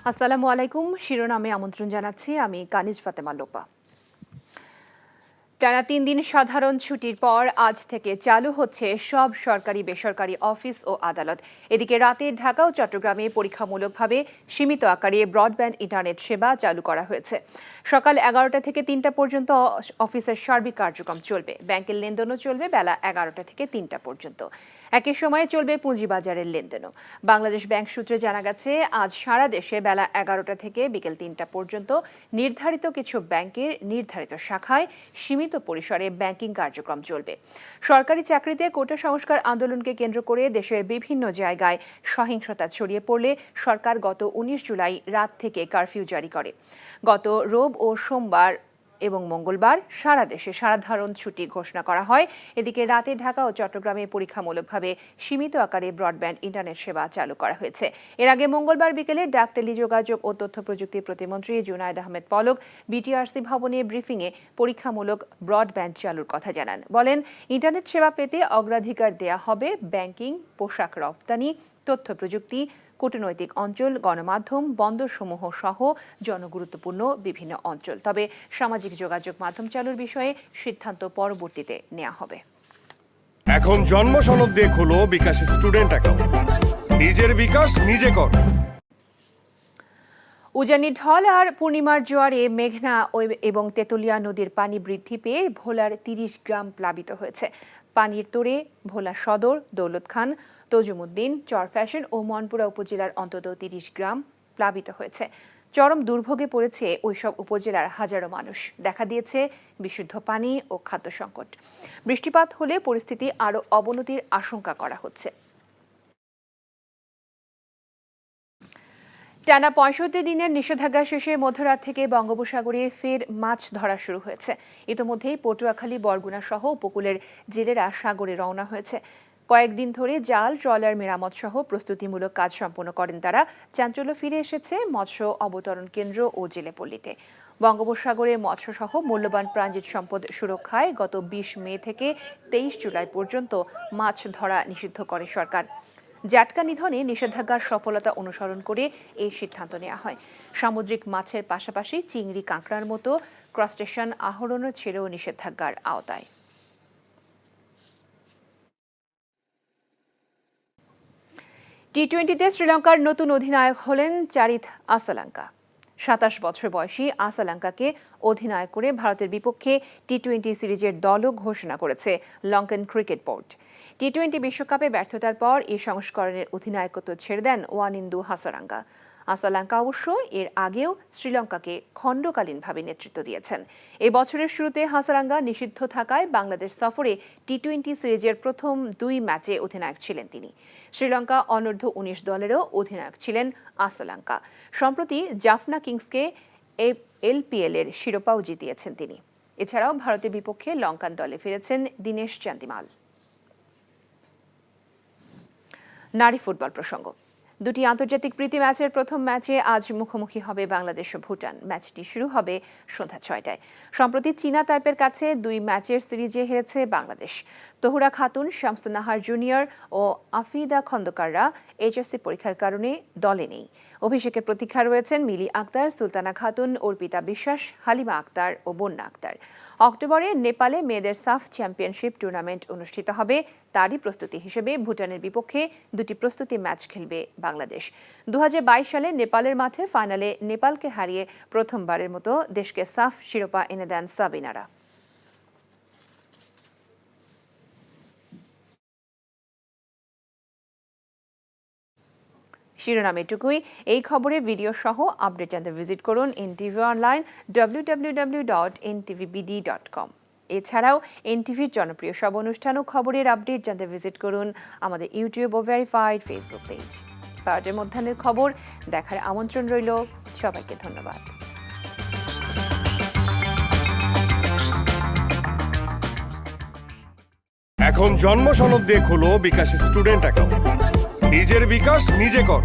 আসসালামু আলাইকুম। শিরোনামে আমন্ত্রণ জানাচ্ছি আমি কানিজ ফাতেমা লোপা। টানা ৩ দিন সাধারণ ছুটির পর আজ থেকে চালু হচ্ছে সব সরকারি বেসরকারি অফিস ও আদালত। এদিকে রাতে ঢাকা ও চট্টগ্রামে পরীক্ষামূলকভাবে সীমিত আকারে ব্রডব্যান্ড ইন্টারনেট সেবা চালু করা হয়েছে। সকাল ১১টা থেকে ৩টা পর্যন্ত অফিসের সার্বিক কার্যক্রম চলবে। ব্যাংকের লেনদেনও চলবে বেলা ১১টা থেকে ৩টা পর্যন্ত। একই সময়ে চলবে পুঁজিবাজারের লেনদেনও। বাংলাদেশ ব্যাংক সূত্রে জানা গেছে, আজ সারা দেশে বেলা ১১টা থেকে বিকেল ৩টা পর্যন্ত নির্ধারিত কিছু ব্যাংকের নির্ধারিত শাখায় সীমিত পরিসরে ব্যাংকিং কার্যক্রম চলবে। সরকারি চাকরিতে কোটা সংস্কার আন্দোলনকে কেন্দ্র করে দেশের বিভিন্ন জায়গায় সহিংসতা ছড়িয়ে পড়লে সরকার গত ১৯ জুলাই রাত থেকে কারফিউ জারি করে। গত রোব ও সোমবার এবং মঙ্গলবার সারা দেশে সাধারণ ছুটি ঘোষণা করা হয়। এদিকে রাতে ঢাকা ও চট্টগ্রামে পরীক্ষামূলকভাবে সীমিত আকারে ব্রডব্যান্ড ইন্টারনেট সেবা চালু করা হয়েছে। এর আগে মঙ্গলবার বিকেলে ডাক, টেলিযোগাযোগ ও তথ্য প্রযুক্তি প্রতিমন্ত্রী জুনায়েদ আহমেদ পলক বিটিআরসি ভবনে ব্রিফিংয়ে পরীক্ষামূলক ব্রডব্যান্ড চালুর কথা জানান। বলেন, ইন্টারনেট সেবা পেতে অগ্রাধিকার দেয়া হবে ব্যাংকিং, পোশাক রপ্তানি, তথ্য প্রযুক্তি, কূটনৈতিক অঞ্চল, গণমাধ্যম, বন্দরসমূহ সহ জনগুরুত্বপূর্ণ বিভিন্ন অঞ্চল। তবে সামাজিক যোগাযোগ মাধ্যম চালুর বিষয়ে সিদ্ধান্ত পরবর্তীতে নেওয়া হবে। এখন জন্ম সনদ দিয়ে খোলো বিকাশ স্টুডেন্ট অ্যাকাউন্ট। নিজের বিকাশ নিজে কর। উজানি ঢল আর পূর্ণিমার জোয়ারে মেঘনা এবং তেতুলিয়া নদীর পানি বৃদ্ধি পেয়ে ভোলার ৩০ গ্রাম প্লাবিত হয়েছে। পানির তোড়ে ভোলা সদর, দৌলত খান, তজুমুদ্দিন, চরফ্যাশন ও মনপুরা উপজেলার অন্তত ৩০ গ্রাম প্লাবিত হয়েছে। চরম দুর্ভোগে পড়েছে ওইসব উপজেলার হাজারো মানুষ। দেখা দিয়েছে বিশুদ্ধ পানি ও খাদ্য সংকট। বৃষ্টিপাত হলে পরিস্থিতি আরও অবনতির আশঙ্কা করা হচ্ছে। টানা ৬৫ দিনের নিষেধাজ্ঞা শেষে মধ্যরাত থেকে বঙ্গোপসাগরে ফের মাছ ধরা শুরু হয়েছে। ইতোমধ্যেই পটুয়াখালী, বরগুনা সহ উপকূলের জেলেরা সাগরে রওনা হয়েছে। কয়েকদিন ধরে জাল, ট্রলার মেরামত সহ প্রস্তুতিমূলক কাজ সম্পন্ন করেন তারা। চাঞ্চল্য ফিরে এসেছে মৎস্য অবতরণ কেন্দ্র ও জেলেপল্লীতে। বঙ্গোপসাগরে মৎস্যসহ মূল্যবান প্রাণজীব সম্পদ সুরক্ষায় গত ২০ মে থেকে ২৩ জুলাই পর্যন্ত মাছ ধরা নিষিদ্ধ করে সরকার। জাটকা নিধনে নিষেধাজ্ঞার সফলতা অনুসরণ করে এই সিদ্ধান্ত নেওয়া হয়। সামুদ্রিক মাছের পাশাপাশি চিংড়ি, কাঁকড়ার মতো ক্রাস্টেশন আহরণও ছেড়েও নিষেধাজ্ঞার আওতায়। টি-20তে শ্রীলঙ্কার নতুন অধিনায়ক হলেন চারিথ আসালাঙ্কা। ২৭ বছর বয়সী আসালাঙ্কাকে অধিনায়ক করে ভারতের বিপক্ষে টি-20 সিরিজের দলও ঘোষণা করেছে লঙ্কান ক্রিকেট বোর্ড। টি-20 বিশ্বকাপে ব্যর্থতার পর এই সংস্করণের অধিনায়কত্ব ছেড়ে দেন ওয়ানিন্দু হাসারাঙ্গা। আসালাঙ্কা অবশ্য এর আগেও শ্রীলঙ্কাকে খণ্ডকালীনভাবে নেতৃত্ব দিয়েছেন। এই বছরের শুরুতে হাসারাঙ্গা নিষিদ্ধ থাকায় বাংলাদেশ সফরে টি-20 সিরিজের প্রথম ২ ম্যাচে অধিনায়ক ছিলেন তিনি। শ্রীলঙ্কা অনূর্ধ্ব ১৯ দলেরও অধিনায়ক ছিলেন আসালাঙ্কা। সম্প্রতি জাফনা কিংসকে এলপিএল এর শিরোপাও জিতিয়েছেন তিনি। এছাড়াও ভারতের বিপক্ষে লঙ্কান দলে ফিরেছেন দীনেশ চান্দিমাল। নারী ফুটবল প্রসঙ্গ। ২টি আন্তর্জাতিক প্রীতি ম্যাচের প্রথম ম্যাচে আজ মুখোমুখি হবে বাংলাদেশ ও ভুটান। ম্যাচটি শুরু হবে সন্ধ্যা ৬টায়। সম্প্রতি চীনা তাইপের কাছে ২ ম্যাচের সিরিজে হেরেছে বাংলাদেশ। তহুরা খাতুন, শামসুন নাহার জুনিয়র ও আফিদা খন্দকাররা এইচএসসি পরীক্ষার কারণে দলে নেই। অভিষেকের প্রতীক্ষা রয়েছেন মিলি আক্তার, সুলতানা খাতুন, অর্পিতা বিশ্বাস, হালিমা আক্তার ও বন্যা আক্তার। অক্টোবরে নেপালে মেয়েদের সাফ চ্যাম্পিয়নশিপ টুর্নামেন্ট অনুষ্ঠিত হবে। তারই প্রস্তুতি হিসেবে ভুটানের বিপক্ষে ২টি প্রস্তুতি ম্যাচ খেলবে বাংলাদেশ। ২০২২ সালে নেপালের মাঠে ফাইনালে নেপালকে হারিয়ে প্রথমবারের মতো দেশকে সাফ শিরোপা এনে দেন সাবিনারা। শিরোনাম এটুকুই। এই খবরের ভিডিও সহ আপডেট জানতে ভিজিট করুন এনটিভি অনলাইন www.ntvbd.com। এছাড়াও এনটিভির জনপ্রিয় সব অনুষ্ঠান ও খবরের আপডেট জানতে ভিজিট করুন আমাদের ইউটিউব ও ভেরিফাইড ফেসবুক পেজ। পাওয়ার মধ্যাহ্নের খবর দেখার আমন্ত্রণ রইল। সবাইকে ধন্যবাদ। এখন জন্ম সনদ দিয়ে খোলো বিকাশ স্টুডেন্ট অ্যাকাউন্ট। নিজের বিকাশ নিজে কর।